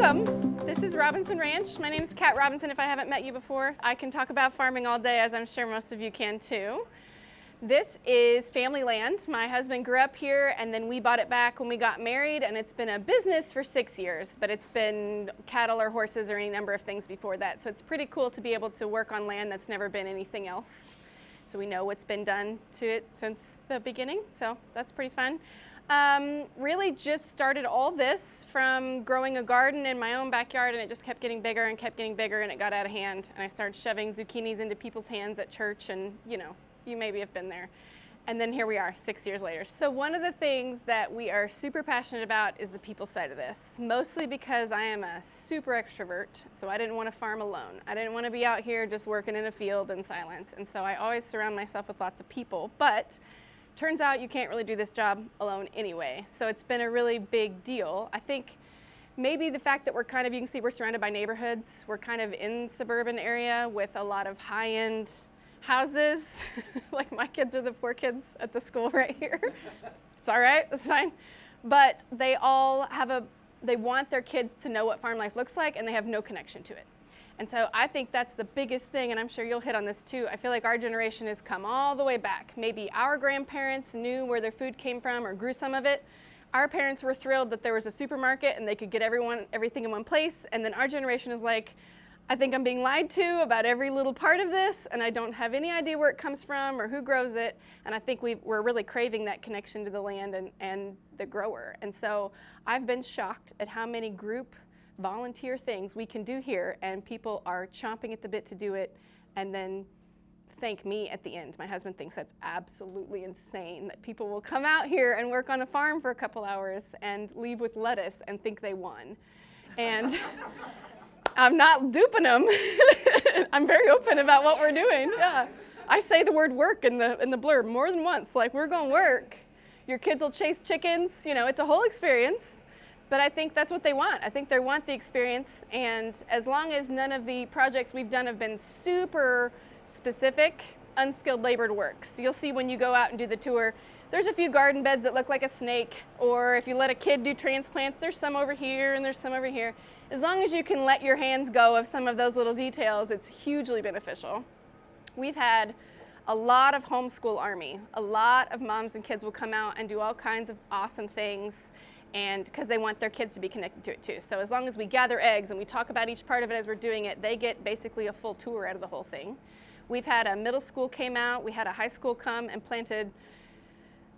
Welcome. This is Robinson Ranch. My name is Kat Robinson if I haven't met you before. I can talk about farming all day, as I'm sure most of you can too. This is family land. My husband grew up here and then we bought it back when we got married, and it's been a business for 6 years, but it's been cattle or horses or any number of things before that. So it's pretty cool to be able to work on land that's never been anything else. So we know what's been done to it since the beginning, so that's pretty fun. Really just started all this from growing a garden in my own backyard, and it just kept getting bigger and kept getting bigger, and it got out of hand. And I started shoving zucchinis into people's hands at church, and you know, you maybe have been there. And then here we are 6 years later. So one of the things that we are super passionate about is the people side of this, mostly because I am a super extrovert, so I didn't want to farm alone. I didn't want to be out here just working in a field in silence, and so I always surround myself with lots of people. But turns out you can't really do this job alone anyway, so it's been a really big deal. I think maybe the fact that we're kind of, you can see we're surrounded by neighborhoods. We're kind of in suburban area with a lot of high-end houses. Like my kids are the poor kids at the school right here. It's all right, that's fine. But they all have they want their kids to know what farm life looks like, and they have no connection to it. And so I think that's the biggest thing, and I'm sure you'll hit on this too. I feel like our generation has come all the way back. Maybe our grandparents knew where their food came from or grew some of it. Our parents were thrilled that there was a supermarket and they could get everything in one place. And then our generation is like, I think I'm being lied to about every little part of this, and I don't have any idea where it comes from or who grows it. And I think we're really craving that connection to the land and the grower. And so I've been shocked at how many group volunteer things we can do here, and people are chomping at the bit to do it and then thank me at the end. My husband thinks that's absolutely insane that people will come out here and work on a farm for a couple hours and leave with lettuce and think they won. And I'm not duping them. I'm very open about what we're doing. Yeah, I say the word work in the blurb more than once, like, we're going to work. Your kids will chase chickens. You know, it's a whole experience. But I think that's what they want. I think they want the experience, and as long as none of the projects we've done have been super specific, unskilled labor works. You'll see when you go out and do the tour, there's a few garden beds that look like a snake, or if you let a kid do transplants, there's some over here and there's some over here. As long as you can let your hands go of some of those little details, it's hugely beneficial. We've had a lot of homeschool army. A lot of moms and kids will come out and do all kinds of awesome things, and because they want their kids to be connected to it too. So as long as we gather eggs and we talk about each part of it as we're doing it, they get basically a full tour out of the whole thing. We've had a middle school came out, we had a high school come and planted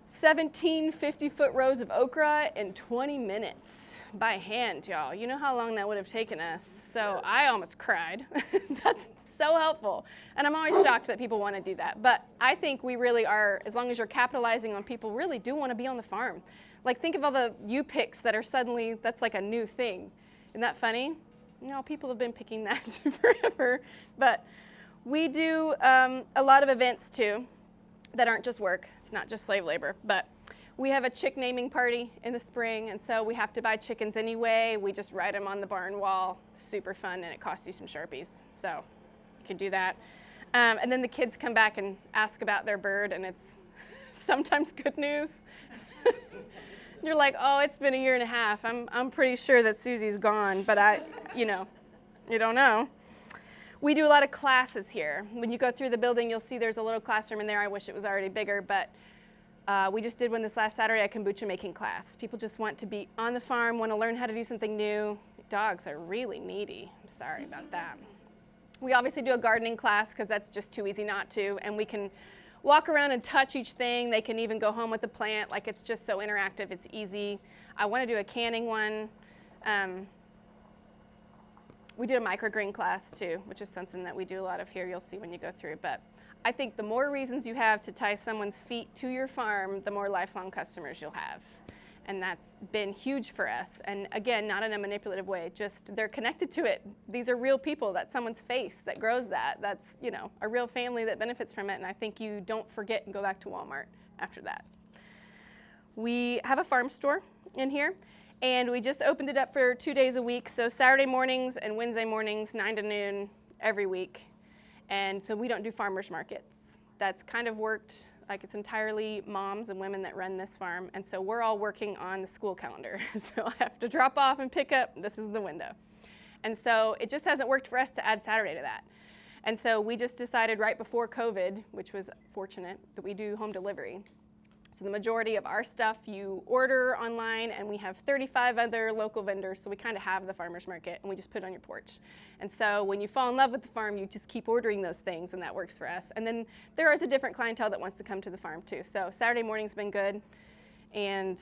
17 50-foot rows of okra in 20 minutes by hand, y'all. You know how long that would have taken us. So I almost cried. That's so helpful. And I'm always shocked that people want to do that. But I think we really are, as long as you're capitalizing on people really do want to be on the farm. Like, think of all the U-picks that are suddenly, that's like a new thing. Isn't that funny? You know, people have been picking that forever. But we do a lot of events too that aren't just work. It's not just slave labor. But we have a chick naming party in the spring, and so we have to buy chickens anyway. We just write them on the barn wall. Super fun, and it costs you some Sharpies. So you can do that. And then the kids come back and ask about their bird, and it's sometimes good news. You're like, oh, it's been a year and a half. I'm pretty sure that Susie's gone, but you know, you don't know. We do a lot of classes here. When you go through the building, you'll see there's a little classroom in there. I wish it was already bigger, but we just did one this last Saturday, a kombucha making class. People just want to be on the farm, want to learn how to do something new. Dogs are really needy. I'm sorry about that. We obviously do a gardening class because that's just too easy not to, and we can walk around and touch each thing. They can even go home with the plant. Like, it's just so interactive. It's easy. I want to do a canning one. We did a microgreen class too, which is something that we do a lot of here. You'll see when you go through. But I think the more reasons you have to tie someone's feet to your farm, the more lifelong customers you'll have. And that's been huge for us. And again, not in a manipulative way, just they're connected to it. These are real people. That's someone's face that grows that. That's, you know, a real family that benefits from it. And I think you don't forget and go back to Walmart after that. We have a farm store in here, and we just opened it up for 2 days a week. So Saturday mornings and Wednesday mornings, 9 to noon every week. And so we don't do farmers markets. That's kind of worked Like, it's entirely moms and women that run this farm, and so we're all working on the school calendar. So I have to drop off and pick up, this is the window. And so it just hasn't worked for us to add Saturday to that. And so we just decided right before COVID, which was fortunate, that we do home delivery. So the majority of our stuff you order online, and we have 35 other local vendors, so we kind of have the farmer's market, and we just put it on your porch. And so when you fall in love with the farm, you just keep ordering those things, and that works for us. And then there is a different clientele that wants to come to the farm too. So Saturday morning's been good, and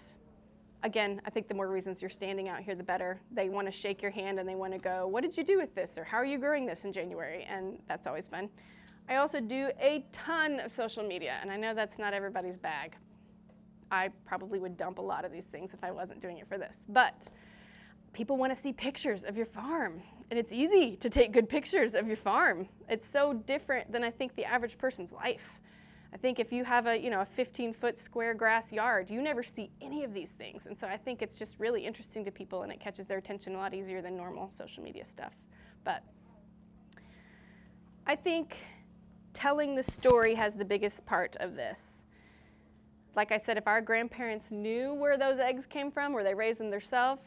again, I think the more reasons you're standing out here, the better. They want to shake your hand, and they want to go, what did you do with this, or how are you growing this in January? And that's always fun. I also do a ton of social media, and I know that's not everybody's bag. I probably would dump a lot of these things if I wasn't doing it for this. But people want to see pictures of your farm, and it's easy to take good pictures of your farm. It's so different than I think the average person's life. I think if you have a 15-foot square grass yard, you never see any of these things. And so I think it's just really interesting to people, and it catches their attention a lot easier than normal social media stuff. But I think telling the story has the biggest part of this. Like I said, if our grandparents knew where those eggs came from, where they raised them themselves,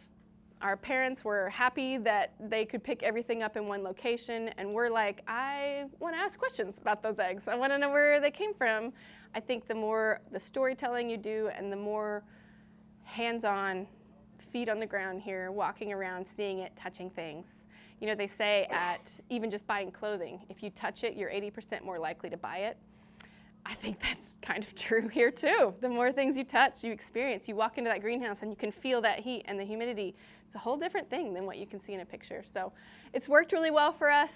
our parents were happy that they could pick everything up in one location, and we're like, I want to ask questions about those eggs. I want to know where they came from. I think the more the storytelling you do, and the more hands-on, feet on the ground here, walking around, seeing it, touching things. You know, they say at even just buying clothing, if you touch it, you're 80% more likely to buy it. I think that's kind of true here too. The more things you touch, you experience. You walk into that greenhouse and you can feel that heat and the humidity. It's a whole different thing than what you can see in a picture. So it's worked really well for us.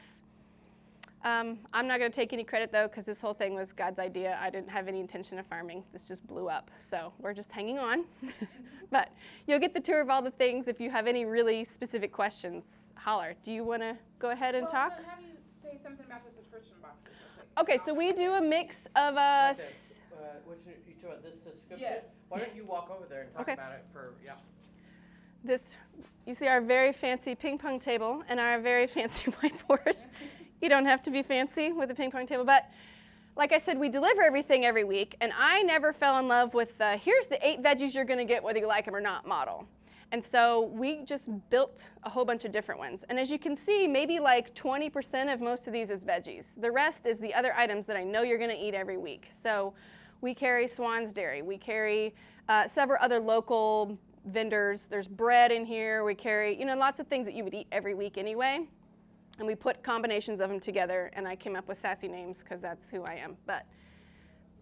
I'm not going to take any credit though, because this whole thing was God's idea. I didn't have any intention of farming. This just blew up. So we're just hanging on. But you'll get the tour of all the things. If you have any really specific questions, holler. Do you want to go ahead and talk? So have you say something about the subscription boxes? Okay, so we do a mix of us. Okay. You talking about this subscription? Yes. Why don't you walk over there and talk about it for, This, you see our very fancy ping pong table and our very fancy whiteboard. You don't have to be fancy with a ping pong table, but like I said, we deliver everything every week, and I never fell in love with the, here's the 8 veggies you're gonna get whether you like them or not model. And so we just built a whole bunch of different ones. And as you can see, maybe like 20% of most of these is veggies. The rest is the other items that I know you're gonna eat every week. So we carry Swan's Dairy. We carry several other local vendors. There's bread in here. We carry, lots of things that you would eat every week anyway. And we put combinations of them together, and I came up with sassy names because that's who I am. But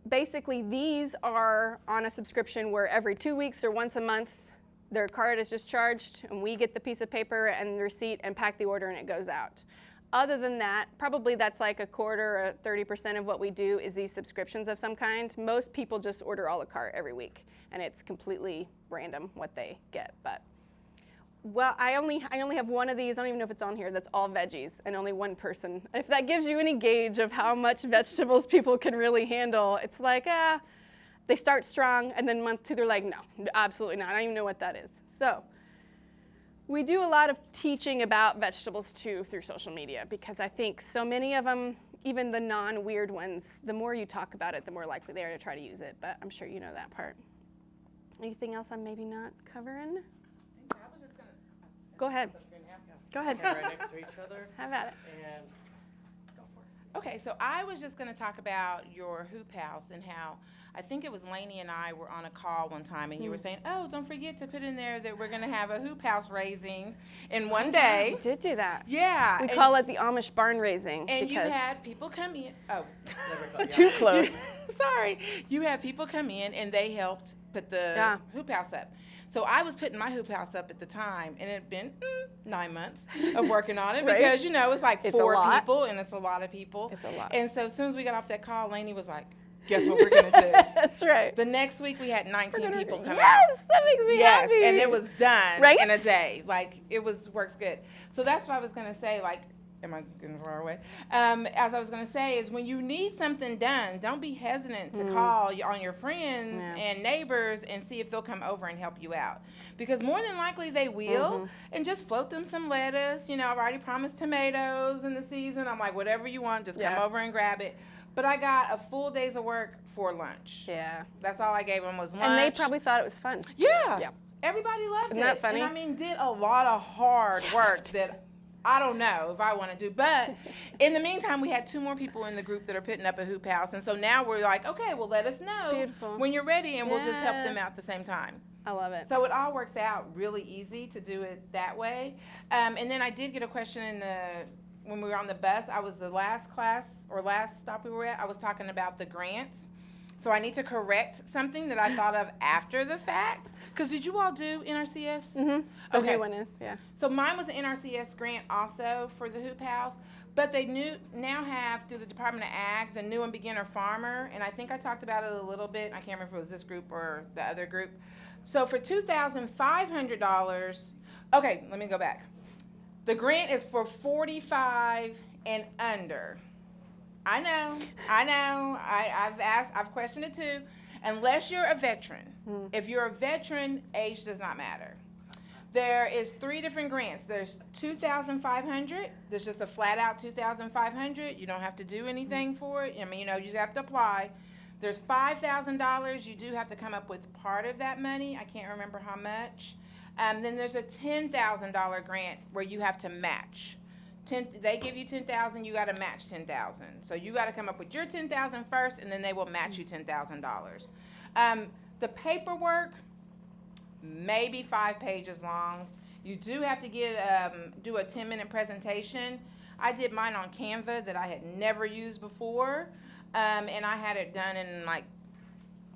basically, these are on a subscription where every 2 weeks or once a month, their card is just charged, and we get the piece of paper and the receipt and pack the order, and it goes out. Other than that, probably that's like a quarter or 30% of what we do is these subscriptions of some kind. Most people just order a la carte every week, and it's completely random what they get. But well, I only have one of these. I don't even know if it's on here. That's all veggies, and only one person. If that gives you any gauge of how much vegetables people can really handle, it's like they start strong, and then month 2 they're like, no, absolutely not. I don't even know what that is. So we do a lot of teaching about vegetables too through social media, because I think so many of them, even the non-weird ones, the more you talk about it, the more likely they are to try to use it. But I'm sure you know that part. Anything else I'm maybe not covering? I was just gonna. Go ahead. Go ahead. right next to each other. Have at it. And go for it. Okay, so I was just going to talk about your hoop house and how I think it was Lainey and I were on a call one time, and you were saying, oh, don't forget to put in there that we're going to have a hoop house raising in one day. We did do that. Yeah. We call it the Amish barn raising. And you had people come in. Oh. Too close. Sorry. You had people come in, and they helped put the hoop house up. So I was putting my hoop house up at the time, and it had been 9 months of working on it because, it's like it's 4 people, and it's a lot of people. It's a lot. And so as soon as we got off that call, Lainey was like, guess what we're going to do? That's right. The next week, we had 19 people come out. Yes, that makes me happy. Yes, and it was done Right? in a day. Like, it works good. So that's what I was going to say, like, am I getting far away? As I was going to say is when you need something done, don't be hesitant to call on your friends and neighbors and see if they'll come over and help you out. Because more than likely they will, and just float them some lettuce. I've already promised tomatoes in the season. I'm like, whatever you want, just come over and grab it. But I got a full day's of work for lunch. Yeah. That's all I gave them was lunch. And they probably thought it was fun. Yeah. Yeah. Everybody loved Isn't it. that funny? And I mean, did a lot of hard work that I don't know if I want to do. But in the meantime, we had 2 more people in the group that are putting up a hoop house. And so now we're like, okay, well, let us know beautiful. when you're ready, and we'll just help Yeah. them out at the same time. I love it. So it all works out really easy to do it that way. And then I did get a question when we were on the bus. I was the last stop we were at. I was talking about the grants. So I need to correct something that I thought of after the fact. Because did you all do NRCS? Mm-hmm. The Okay. new one is, yeah. So mine was an NRCS grant also for the hoop house, but they now have through the Department of Ag the new and beginner farmer, and I think I talked about it a little bit. I can't remember if it was this group or the other group. So for $2,500, okay, let me go back. The grant is for 45 and under. I know. I've questioned it too. Unless you're a veteran. If you're a veteran, age does not matter. There is 3 different grants. There's $2,500. There's just a flat out $2,500. You don't have to do anything for it. I mean, you just have to apply. There's $5,000. You do have to come up with part of that money. I can't remember how much. Then there's a $10,000 grant where you have to match. They give you $10,000. You got to match $10,000. So you got to come up with your $10,000 first, and then they will match you $10,000. The paperwork, maybe 5 pages long. You do have to do a 10-minute presentation. I did mine on Canva that I had never used before, and I had it done in like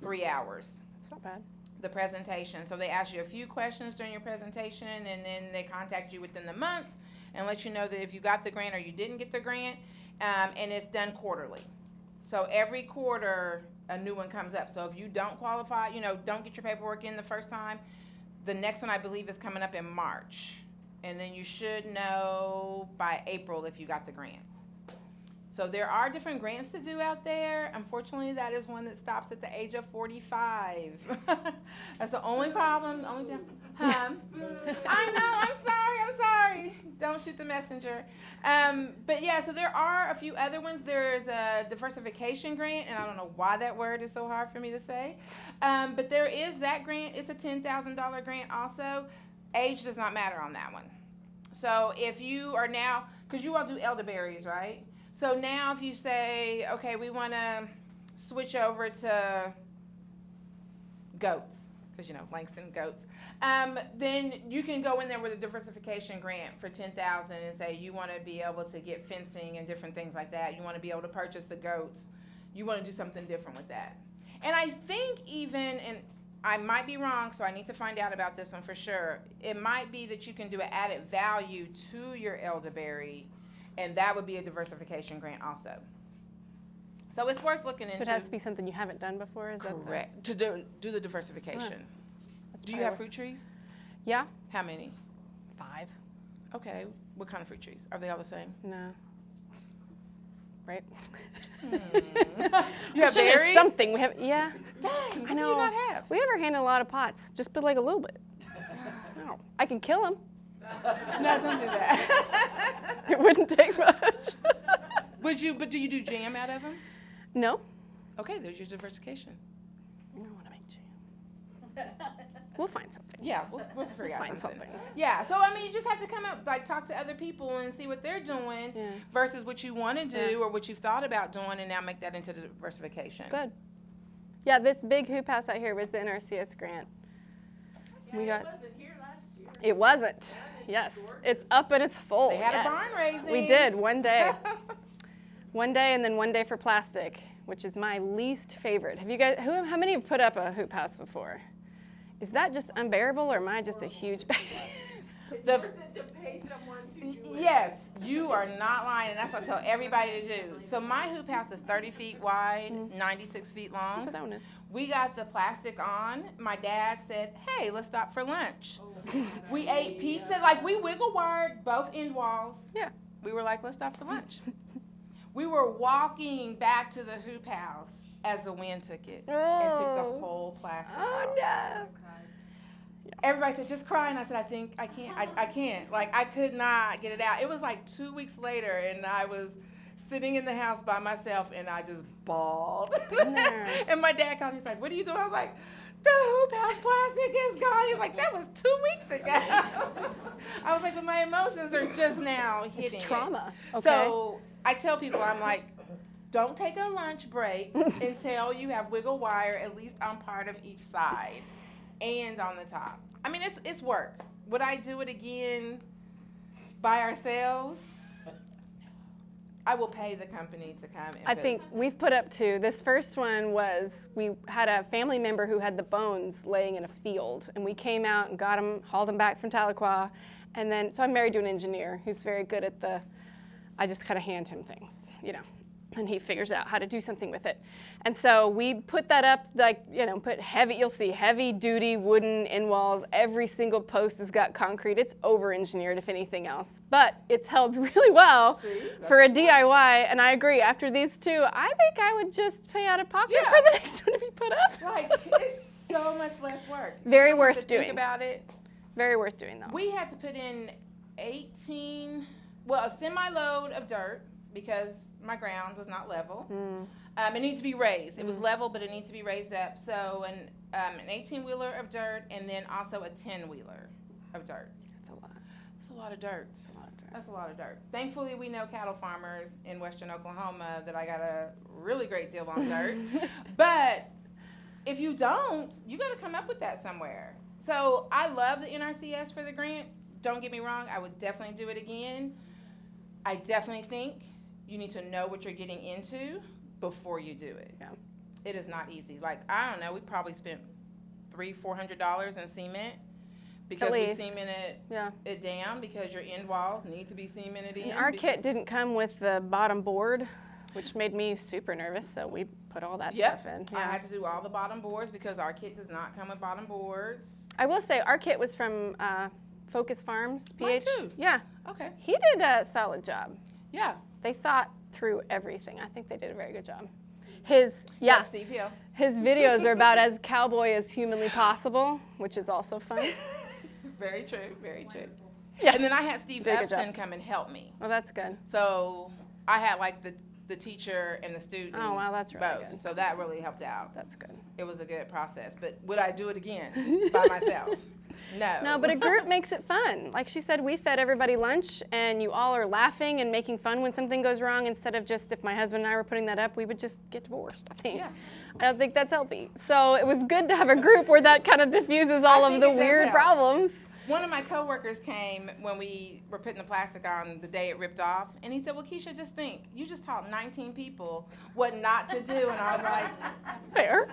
3 hours. That's not bad. The presentation. So they ask you a few questions during your presentation, and then they contact you within the month and let you know that if you got the grant or you didn't get the grant, and it's done quarterly. So every quarter, a new one comes up. So if you don't qualify, don't get your paperwork in the first time, the next one I believe is coming up in March. And then you should know by April if you got the grant. So there are different grants to do out there. Unfortunately, that is one that stops at the age of 45. That's the only problem. The only I know. I'm sorry. Don't shoot the messenger. But yeah, so there are a few other ones. There's a diversification grant, and I don't know why that word is so hard for me to say. But there is that grant. It's a $10,000 grant also. Age does not matter on that one. So if you are now, because you all do elderberries, right? So now if you say, okay, we want to switch over to goats, because Langston goats, then you can go in there with a diversification grant for $10,000 and say you want to be able to get fencing and different things like that. You want to be able to purchase the goats. You want to do something different with that. And I think even, and I might be wrong, so I need to find out about this one for sure. It might be that you can do an added value to your elderberry, and that would be a diversification grant also. So it's worth looking into. So it has to be something you haven't done before? Is correct. To do the diversification. Do you have fruit trees? Yeah. How many? 5. Okay. What kind of fruit trees? Are they all the same? No. Right? You have There's berries? something. We have, yeah. Dang, what I know. do you not have? We have our hand in a lot of pots, just but like a little bit. No. I can kill them. No, don't do that. It wouldn't take much. But do you do jam out of them? No. Okay, there's your diversification. I don't want to make jam. We'll find something. Yeah, we'll figure out Find something. Yeah, so I mean, you just have to come up, talk to other people and see what they're doing versus what you want to do or what you've thought about doing, and now make that into the diversification. Good. Yeah, this big hoop house out here was the NRCS grant. Yeah, We got. it wasn't here last year. It wasn't. Yes, it's up and it's full. They had yes. a barn raising. We did one day. One day and then one day for plastic, which is my least favorite. Have you guys? How many have put up a hoop house before? Is that just unbearable, or am I just a huge baby? It's worth it to pay someone to do it. Yes, you are not lying, and that's what I tell everybody to do. So my hoop house is 30 feet wide, 96 feet long. That's what that one is. We got the plastic on. My dad said, hey, let's stop for lunch. We ate pizza. We wiggle wired both end walls. Yeah. We were like, let's stop for lunch. We were walking back to the hoop house as the wind took it and took the whole plastic Oh off. no. Everybody said, just cry. And I said, I can't. I could not get it out. It was 2 weeks later, and I was sitting in the house by myself, and I just bawled. Been there. And my dad called. He's like, "What are you doing?" I was like, "The hoop house plastic is gone." He's like, "That was 2 weeks ago." I was like, "But my emotions are just now hitting." It's trauma. It. Okay. So I tell people, I'm like, don't take a lunch break until you have wiggle wire at least on part of each side and on the top. I mean, it's work. Would I do it again by ourselves? I will pay the company to come and I think we've put up 2. This first one was we had a family member who had the bones laying in a field, and we came out and got them, hauled them back from Tahlequah, and then, so I'm married to an engineer who's very good at I just kind of hand him things, and he figures out how to do something with it. And so we put that up, put you'll see heavy duty wooden in walls. Every single post has got concrete. It's over-engineered if anything else, but it's held really well for a DIY. And I agree, after these 2, I think I would just pay out of pocket for the next one to be put up. Like, it's so much less work. Very You don't have worth to think doing. about it. Very worth doing though. We had to put in a semi-load of dirt because my ground was not level. It needs to be raised. It was level, but it needs to be raised up. So an 18-wheeler of dirt, and then also a 10-wheeler of dirt. That's a lot. That's a lot of dirt. That's a lot of dirt. That's a lot of dirt. Thankfully, we know cattle farmers in western Oklahoma that I got a really great deal on dirt. But if you don't, you got to come up with that somewhere. So I love the NRCS for the grant. Don't get me wrong. I would definitely do it again. I definitely think you need to know what you're getting into before you do it. Yeah. It is not easy. Like, I don't know, we probably spent $300-400 in cement because we least. cemented it down because your end walls need to be cemented in. And our kit didn't come with the bottom board, which made me super nervous, so we put all that stuff in. I had to do all the bottom boards because our kit does not come with bottom boards. I will say our kit was from Focus Farms, Mine PH. too. Yeah, Okay. he did a solid job. Yeah. They thought through everything. I think they did a very good job. Steve Hill. His videos are about as cowboy as humanly possible, which is also fun. Very true. Very true. Yes. And then I had Steve Did a good Epson job. come and help me. Oh, that's good. So I had like the teacher and the student. Oh, wow, that's really both. good. So that really helped out. That's good. It was a good process. But would I do it again by myself? No. No, but a group makes it fun. Like she said, we fed everybody lunch, and you all are laughing and making fun when something goes wrong, instead of just, if my husband and I were putting that up, we would just get divorced, I think. Yeah. I don't think that's healthy. So it was good to have a group where that kind of diffuses all of think the it does weird help. problems. One of my coworkers came when we were putting the plastic on the day it ripped off, and he said, "Well, Keisha, just think, you just taught 19 people what not to do," and I was like, Fair.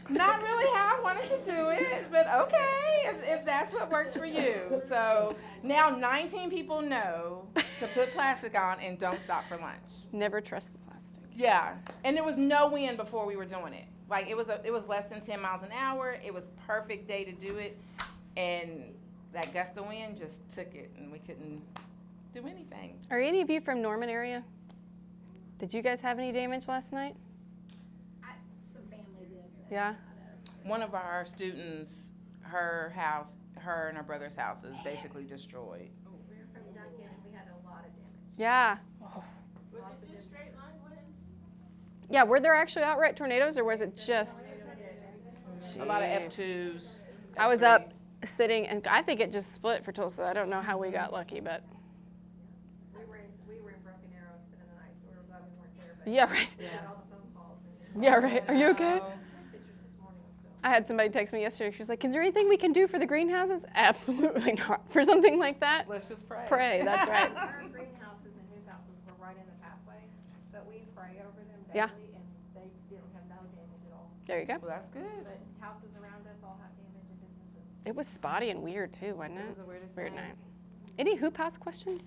not really how I wanted to do it, but okay, if that's what works for you. So now 19 people know to put plastic on and don't stop for lunch. Never trust the plastic. Yeah, and there was no wind before we were doing it. Like it was less than 10 miles an hour. It was perfect day to do it, and that gust of wind just took it, and we couldn't do anything. Are any of you from Norman area? Did you guys have any damage last night? Some family did. Yeah. One of our students, her and her brother's house is basically destroyed. We were from Duncan and we had a lot of damage. Yeah. Was it just straight line winds? Yeah, were there actually outright tornadoes, or was it just? A lot of Jeez. F2s. I was up sitting, and I think it just split for Tulsa. I don't know how we got lucky, but We were in Broken Arrow spending the night, so we were glad we weren't there. But yeah, right. we had all the phone calls and Yeah, right. Are you okay? pictures this morning. So I had somebody text me yesterday. She was like, "Is there anything we can do for the greenhouses?" Absolutely not. For something like that, Let's just pray. pray. That's right. our greenhouses and hoop houses were right in the pathway, but we pray over them daily, Yeah. and they didn't have no damage at all. There you go. Well, that's good. But houses around us all have damage and businesses. It was spotty and weird too, wasn't It it? was the weirdest Weird thing. night. Any hoop house questions?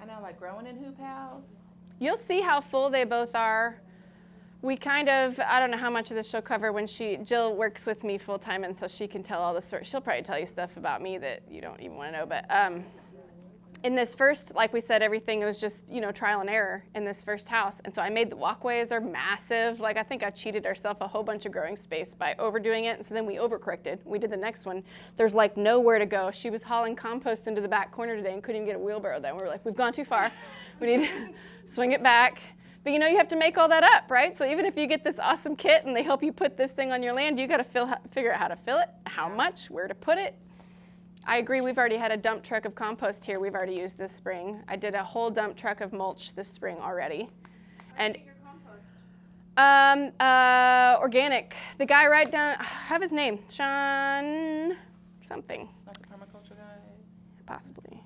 I know, like growing in hoop house. You'll see how full they both are. We kind of, I don't know how much of this she'll cover when Jill works with me full time, and so she can tell all the stories. She'll probably tell you stuff about me that you don't even want to know, but in this first, like we said, everything was just, trial and error in this first house. And so I made the walkways are massive. Like I think I cheated ourselves a whole bunch of growing space by overdoing it. And so then we overcorrected. We did the next one. There's like nowhere to go. She was hauling compost into the back corner today and couldn't even get a wheelbarrow there. And we were like, we've gone too far. We need to swing it back. But you have to make all that up, right? So even if you get this awesome kit and they help you put this thing on your land, you got to figure out how to fill it, how much, where to put it. I agree, we've already had a dump truck of compost here we've already used this spring. I did a whole dump truck of mulch this spring already. How do you get your compost? Organic. The guy right down, I have his name, Sean something. Like the permaculture guy? Possibly.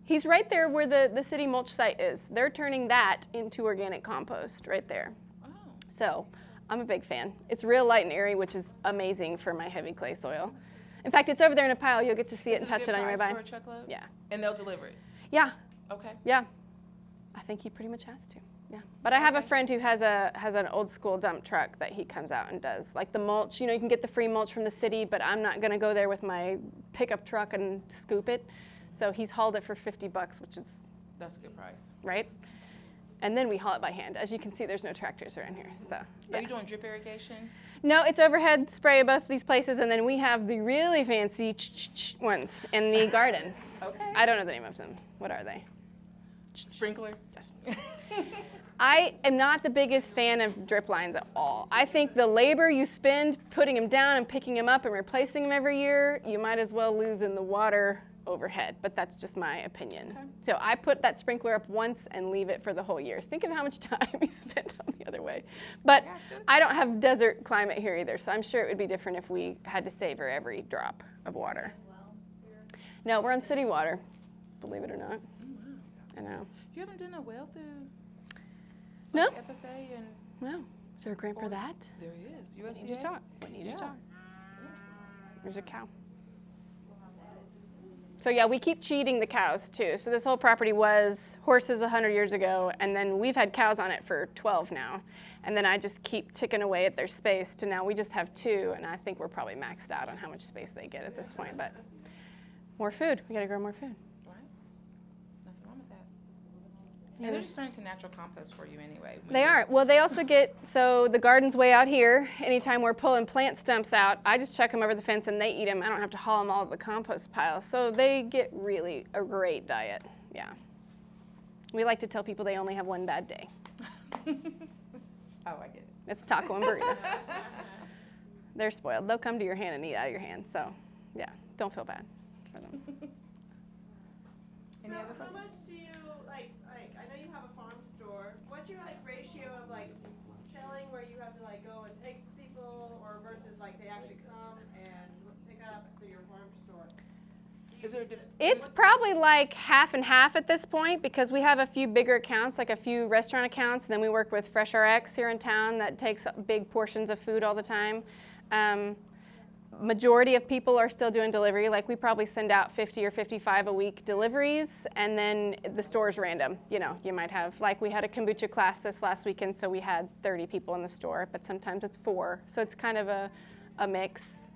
He's right there where the city mulch site is. They're turning that into organic compost right there. Oh. So I'm a big fan. It's real light and airy, which is amazing for my heavy clay soil. In fact, it's over there in a pile. You'll get to see it and touch it on your way by. For a truckload? Yeah. And they'll deliver it? Yeah. Okay. Yeah. I think he pretty much has to. Yeah. But I have a friend who has an old school dump truck that he comes out and does. Like the mulch, you can get the free mulch from the city, but I'm not going to go there with my pickup truck and scoop it. So he's hauled it for $50, which is... That's a good price. Right? And then we haul it by hand. As you can see, there's no tractors around here. So, yeah. Are you doing drip irrigation? No, it's overhead spray at both of these places, and then we have the really fancy ones in the garden. Okay. I don't know the name of them. What are they? Sprinkler? Yes. I am not the biggest fan of drip lines at all. I think the labor you spend putting them down and picking them up and replacing them every year, you might as well lose in the water overhead, but that's just my opinion. Okay. So I put that sprinkler up once and leave it for the whole year. Think of how much time you spent on the other way. But Gotcha. I don't have desert climate here either, so I'm sure it would be different if we had to savor every drop of water. No, we're on city water, believe it or not. Oh, wow. I know. You haven't done a well through No? FSA and... No. Is there a grant for that? There is. We USDA? need to talk. We need Yeah. to talk. There's a cow. So yeah, we keep cheating the cows too. So this whole property was horses 100 years ago, and then we've had cows on it for 12 now. And then I just keep ticking away at their space to now we just have 2, and I think we're probably maxed out on how much space they get at this point. But more food. We gotta grow more food. Right. Nothing wrong with that. Yeah. And they're just turning to natural compost for you anyway. They are. Well, they also get, so the garden's way out here. Anytime we're pulling plant stumps out, I just chuck them over the fence and they eat them. I don't have to haul them all to the compost pile. So they get really a great diet. Yeah. We like to tell people they only have one bad day. Oh, I get it. It's taco and burrito. They're spoiled. They'll come to your hand and eat out of your hand. So, yeah, don't feel bad for them. Any other How questions? much do you, I know you have a farm store, what's your ratio of selling where you have to go and take to people, or versus they actually come and pick up to your farm store? Is there a difference? It's probably like half and half at this point because we have a few bigger accounts, like a few restaurant accounts. And then we work with Fresh RX here in town that takes big portions of food all the time. Majority of people are still doing delivery. Like we probably send out 50 or 55 a week deliveries, and then the store's random. You might have, like we had a kombucha class this last weekend, so we had 30 people in the store, but sometimes it's 4. So it's kind of a mix.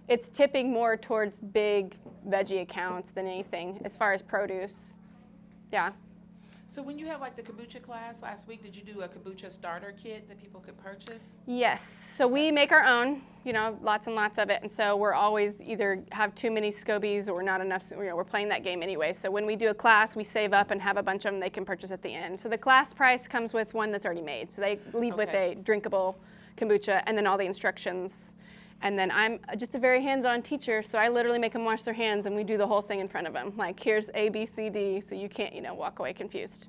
It's tipping more towards big veggie accounts than anything as far as produce. Yeah. So when you have the kombucha class last week, did you do a kombucha starter kit that people could purchase? Yes. So we make our own, lots and lots of it. And so we're always either have too many scobies or not enough. We're playing that game anyway. So when we do a class, we save up and have a bunch of them they can purchase at the end. So the class price comes with one that's already made. So they leave with a drinkable kombucha and then all the instructions. And then I'm just a very hands-on teacher, so I literally make them wash their hands and we do the whole thing in front of them. Like, here's A, B, C, D, so you can't, walk away confused.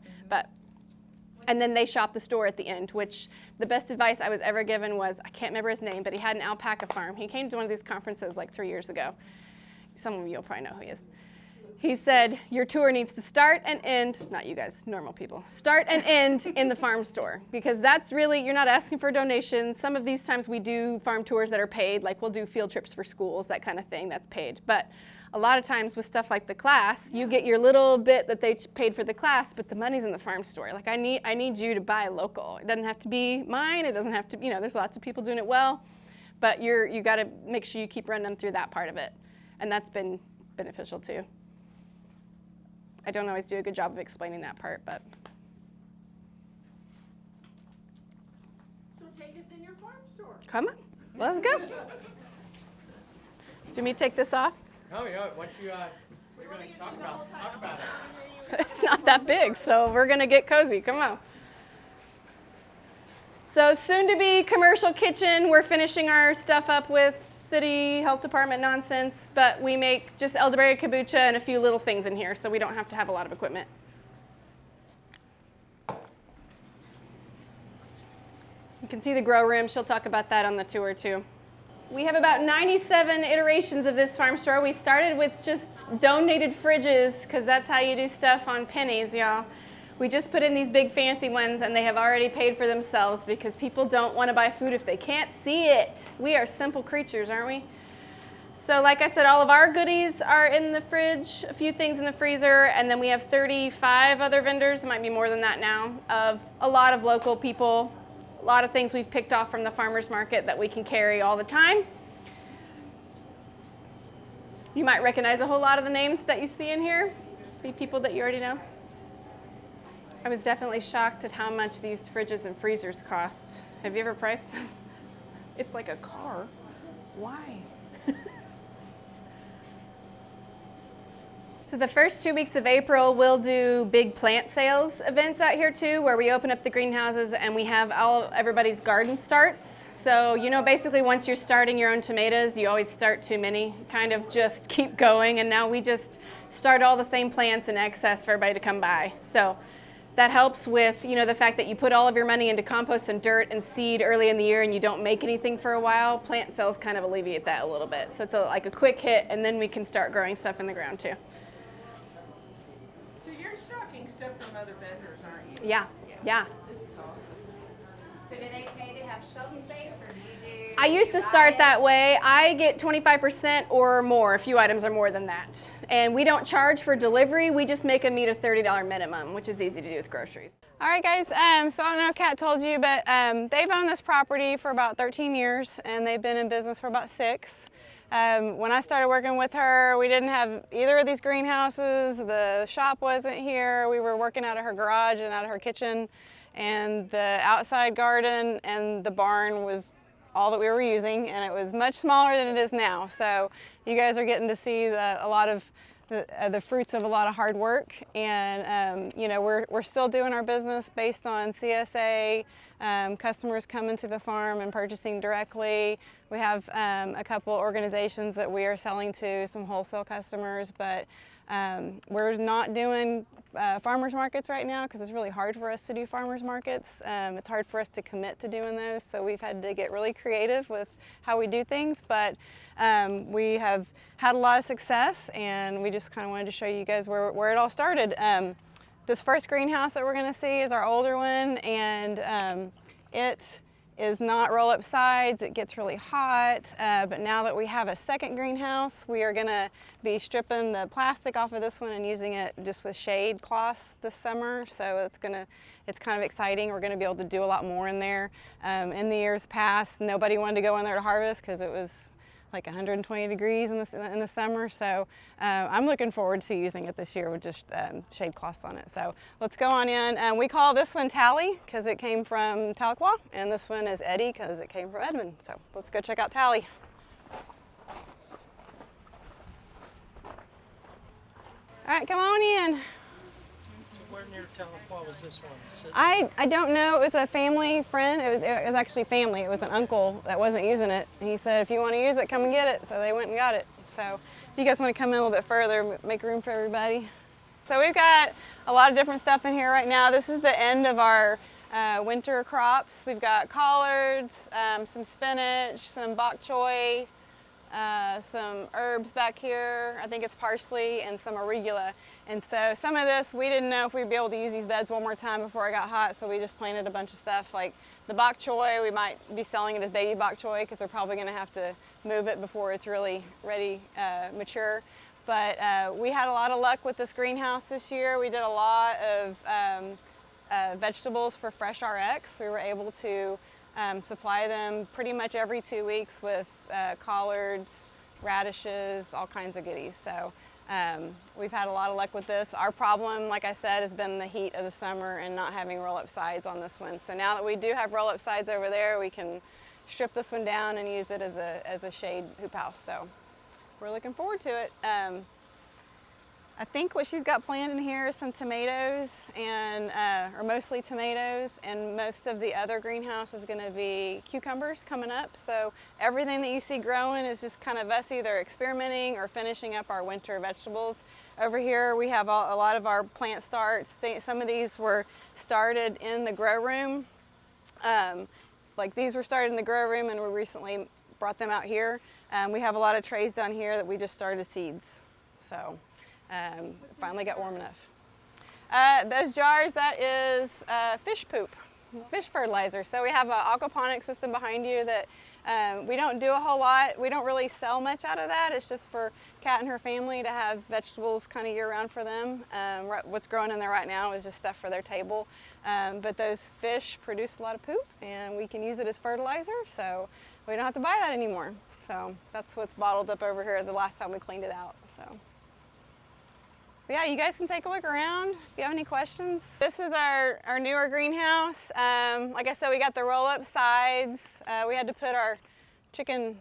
And then they shop the store at the end, which the best advice I was ever given was, I can't remember his name, but he had an alpaca farm. He came to one of these conferences 3 years ago. Some of you will probably know who he is. He said, your tour needs to start and end, not you guys, normal people, start and end in the farm store. Because that's really, you're not asking for donations. Some of these times we do farm tours that are paid, we'll do field trips for schools, that kind of thing, that's paid. But a lot of times with stuff like the class, you get your little bit that they paid for the class, but the money's in the farm store. I need you to buy local. It doesn't have to be mine, it doesn't have to, there's lots of people doing it well, but you gotta make sure you keep running them through that part of it. And that's been beneficial too. I don't always do a good job of explaining that part, but. So take us in your farm store. Come on, let's go. Do me take this off? No, once you're going to talk about it. It's not that big, so we're gonna get cozy, come on. So soon to be commercial kitchen. We're finishing our stuff up with city health department nonsense, but we make just elderberry kombucha and a few little things in here, so we don't have to have a lot of equipment. You can see the grow room. She'll talk about that on the tour too. We have about 97 iterations of this farm store. We started with just donated fridges because that's how you do stuff on pennies, y'all. We just put in these big fancy ones and they have already paid for themselves because people don't want to buy food if they can't see it. We are simple creatures, aren't we? So like I said, all of our goodies are in the fridge, a few things in the freezer, and then we have 35 other vendors, it might be more than that now, of a lot of local people, a lot of things we've picked off from the farmer's market that we can carry all the time. You might recognize a whole lot of the names that you see in here, the people that you already know. I was definitely shocked at how much these fridges and freezers cost. Have you ever priced them? It's like a car. Why? So the first 2 weeks of April, we'll do big plant sales events out here too, where we open up the greenhouses and we have everybody's garden starts. So, you know, basically once you're starting your own tomatoes, you always start too many, kind of just keep going, and now we just start all the same plants in excess for everybody to come by. So that helps with, you know, the fact that you put all of your money into compost and dirt and seed early in the year and you don't make anything for a while. Plant sales kind of alleviate that a little bit. So it's like a quick hit, and then we can start growing stuff in the ground too. So you're stocking stuff from other vendors, aren't you? Yeah, yeah. This is awesome. So do they pay to have shelf space, or do you do? I used to start that way. I get 25% or more. A few items are more than that. And we don't charge for delivery. We just make them meet a $30 minimum, which is easy to do with groceries. All right, guys, so I don't know if Kat told you, but they've owned this property for about 13 years, and they've been in business for about 6. When I started working with her, we didn't have either of these greenhouses. The shop wasn't here. We were working out of her garage and out of her kitchen, and the outside garden and the barn was all that we were using, and it was much smaller than it is now. So you guys are getting to see a lot of the fruits of a lot of hard work, and you know, we're still doing our business based on CSA, customers coming to the farm and purchasing directly. We have a couple organizations that we are selling to, some wholesale customers, but we're not doing farmers markets right now because it's really hard for us to do farmers markets. It's hard for us to commit to doing those, so we've had to get really creative with how we do things, but we have had a lot of success, and we just kind of wanted to show you guys where it all started. This first greenhouse that we're going to see is our older one, and it is not roll-up sides. It gets really hot, but now that we have a second greenhouse, we are going to be stripping the plastic off of this one and using it just with shade cloths this summer. So it's kind of exciting. We're going to be able to do a lot more in there. In the years past, nobody wanted to go in there to harvest because it was like 120 degrees in the summer. So I'm looking forward to using it this year with just shade cloths on it. So let's go on in. We call this one Tally because it came from Tahlequah, and this one is Eddie because it came from Edmond. So let's go check out Tally. All right, come on in. So where near Tahlequah was this one? I don't know. It was a family friend. It was actually family. It was an uncle that wasn't using it. He said, if you want to use it, come and get it. So they went and got it. So if you guys want to come in a little bit further, make room for everybody. So we've got a lot of different stuff in here right now. This is the end of our winter crops. We've got collards, some spinach, some bok choy, some herbs back here. I think it's parsley, and some arugula. And so some of this, we didn't know if we'd be able to use these beds one more time before it got hot, so we just planted a bunch of stuff. Like the bok choy, we might be selling it as baby bok choy because we're probably gonna have to move it before it's really ready, mature. But we had a lot of luck with this greenhouse this year. We did a lot of vegetables for Fresh RX. We were able to supply them pretty much every 2 weeks with collards, radishes, all kinds of goodies. So We've had a lot of luck with this. Our problem, like I said, has been the heat of the summer and not having roll-up sides on this one. So now that we do have roll-up sides over there, we can strip this one down and use it as a shade hoop house. So we're looking forward to it. I think what she's got planned in here is some tomatoes, and or mostly tomatoes, and most of the other greenhouse is going to be cucumbers coming up. So everything that you see growing is just kind of us either experimenting or finishing up our winter vegetables. Over here we have a lot of our plant starts. Some of these were started in the grow room. Like these were started in the grow room, and we recently brought them out here. We have a lot of trays down here that we just started seeds. So. Finally got warm enough. Those jars, that is fish poop, fish fertilizer. So we have an aquaponics system behind you that we don't do a whole lot. We don't really sell much out of that. It's just for Kat and her family to have vegetables kind of year round for them. What's growing in there right now is just stuff for their table. But those fish produce a lot of poop, and we can use it as fertilizer, so we don't have to buy that anymore. So that's what's bottled up over here the last time we cleaned it out. So. But yeah, you guys can take a look around if you have any questions. This is our newer greenhouse. Like I said, we got the roll-up sides. We had to put our chicken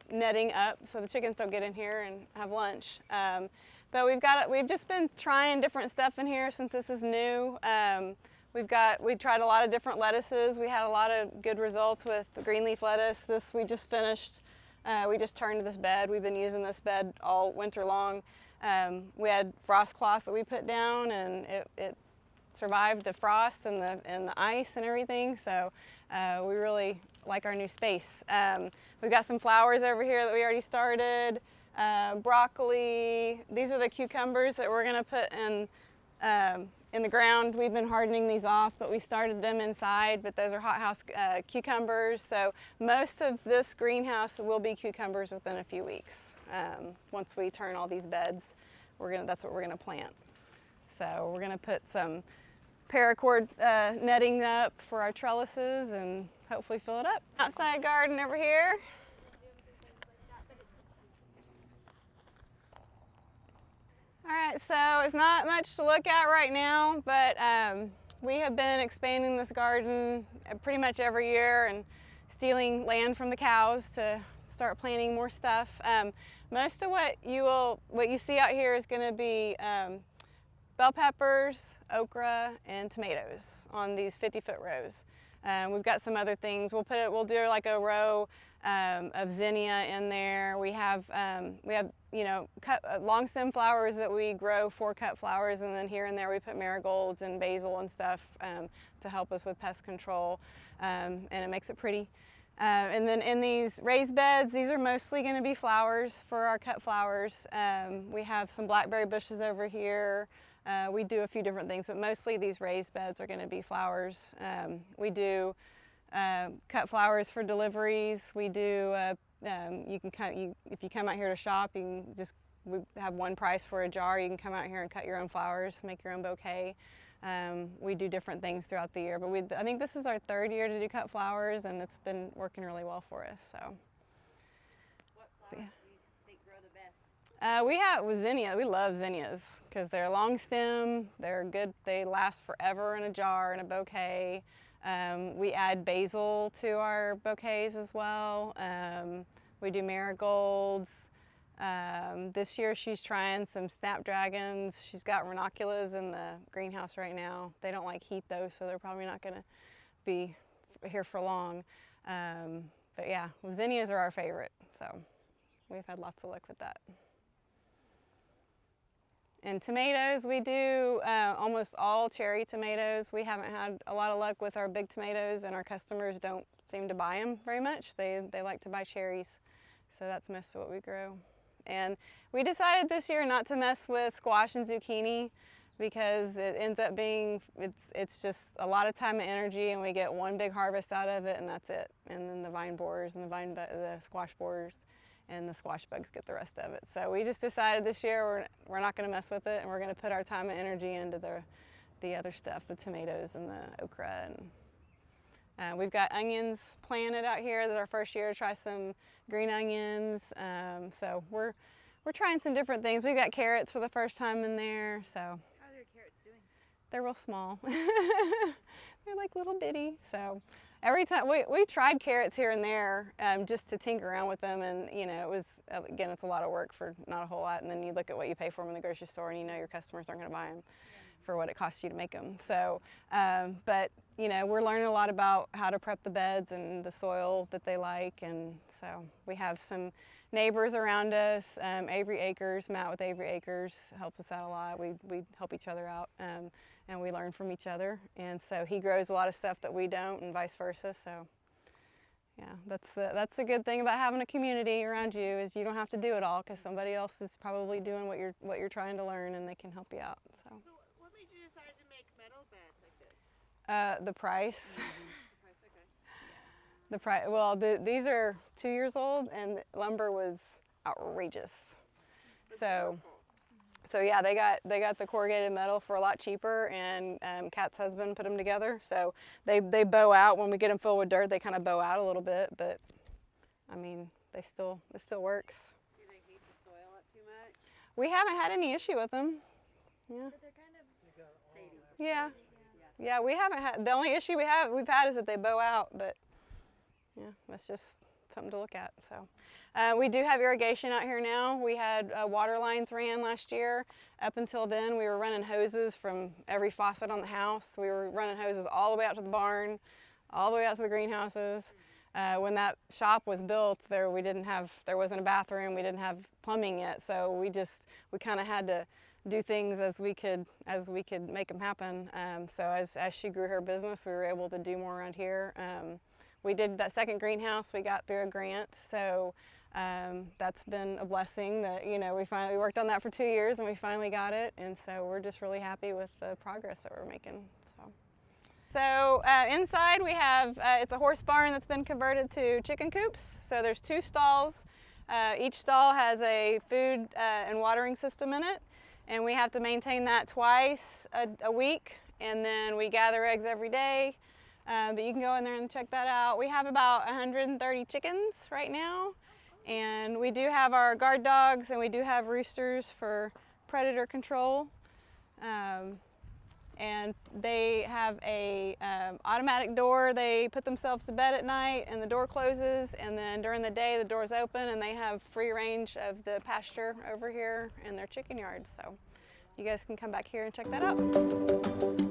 netting up so the chickens don't get in here and have lunch. But we've just been trying different stuff in here since this is new. We tried a lot of different lettuces. We had a lot of good results with the green leaf lettuce. This we just finished. We just turned this bed. We've been using this bed all winter long. We had frost cloth that we put down, and it survived the frost and the ice and everything. So we really like our new space. We've got some flowers over here that we already started. Broccoli. These are the cucumbers that we're going to put in the ground. We've been hardening these off, but we started them inside, but those are hothouse cucumbers. So most of this greenhouse will be cucumbers within a few weeks. Once we turn all these beds, that's what we're gonna plant. So we're gonna put some paracord netting up for our trellises and hopefully fill it up. Outside garden over here. All right, so it's not much to look at right now, but we have been expanding this garden pretty much every year and stealing land from the cows to start planting more stuff. Most of what you see out here is going to be bell peppers, okra, and tomatoes on these 50-foot rows. We've got some other things. We'll do like a row of zinnia in there. We have long stem flowers that we grow for cut flowers, and then here and there we put marigolds and basil and stuff to help us with pest control, and it makes it pretty. And then in these raised beds, these are mostly going to be flowers for our cut flowers. We have some blackberry bushes over here. We do a few different things, but mostly these raised beds are going to be flowers. We do cut flowers for deliveries. We do, if you come out here to shop, we have one price for a jar. You can come out here and cut your own flowers, make your own bouquet. We do different things throughout the year, but I think this is our third year to do cut flowers, and it's been working really well for us. So. What flowers do you think grow the best? We have with zinnia. We love zinnias because they're long stem. They're good. They last forever in a jar in a bouquet. We add basil to our bouquets as well. We do marigolds. This year she's trying some snapdragons. She's got ranunculus in the greenhouse right now. They don't like heat though, so they're probably not going to be here for long. But yeah, zinnias are our favorite, so we've had lots of luck with that. And tomatoes, we do almost all cherry tomatoes. We haven't had a lot of luck with our big tomatoes, and our customers don't seem to buy them very much. They like to buy cherries, so that's most of what we grow. And we decided this year not to mess with squash and zucchini because it ends up being, it's just a lot of time and energy, and we get one big harvest out of it, and that's it. And then the vine borers and the squash borers and the squash bugs get the rest of it. So we just decided this year we're not going to mess with it, and we're going to put our time and energy into the other stuff, the tomatoes and the okra. And we've got onions planted out here. This is our first year to try some green onions. So we're we're trying some different things. We've got carrots for the first time in there, so. How are their carrots doing? They're real small. They're like little bitty. So every time we tried carrots here and there just to tinker around with them, and you know, it was, again, it's a lot of work for not a whole lot, and then you look at what you pay for them in the grocery store and you know your customers aren't going to buy them for what it costs you to make them. So, but you know, we're learning a lot about how to prep the beds and the soil that they like, and so we have some neighbors around us. Avery Acres, Matt with Avery Acres helps us out a lot. We help each other out, and we learn from each other. And so he grows a lot of stuff that we don't, and vice versa. So yeah, that's the good thing about having a community around you, is you don't have to do it all, because somebody else is probably doing what you're trying to learn, and they can help you out. So What made you decide to make metal beds like this? the price. The price, okay. The price. Well, these are 2 years old, and lumber was outrageous. So yeah, they got the corrugated metal for a lot cheaper, and Kat's husband put them together. So they bow out when we get them filled with dirt. They kind of bow out a little bit, but I mean, it still works. Do they heat the soil up too much? We haven't had any issue with them. Yeah. But they're kind of shady. Yeah. Yeah, we haven't had. The only issue we've had is that they bow out, but yeah, that's just something to look at. So we do have irrigation out here now. We had water lines ran last year. Up until then, we were running hoses from every faucet on the house. We were running hoses all the way out to the barn, all the way out to the greenhouses. When that shop was built, there wasn't a bathroom. We didn't have plumbing yet, so we kind of had to do things as we could make them happen. So as she grew her business, we were able to do more around here. We did that second greenhouse we got through a grant, so that's been a blessing. That, you know, we worked on that for 2 years and we finally got it, and so we're just really happy with the progress that we're making. So inside we have it's a horse barn that's been converted to chicken coops. So there's 2 stalls. Each stall has a food and watering system in it, and we have to maintain that twice a week, and then we gather eggs every day. But you can go in there and check that out. We have about 130 chickens right now, and we do have our guard dogs, and we do have roosters for predator control. And they have a automatic door. They put themselves to bed at night, and the door closes, and then during the day the door's open, and they have free range of the pasture over here in their chicken yard. So you guys can come back here and check that out.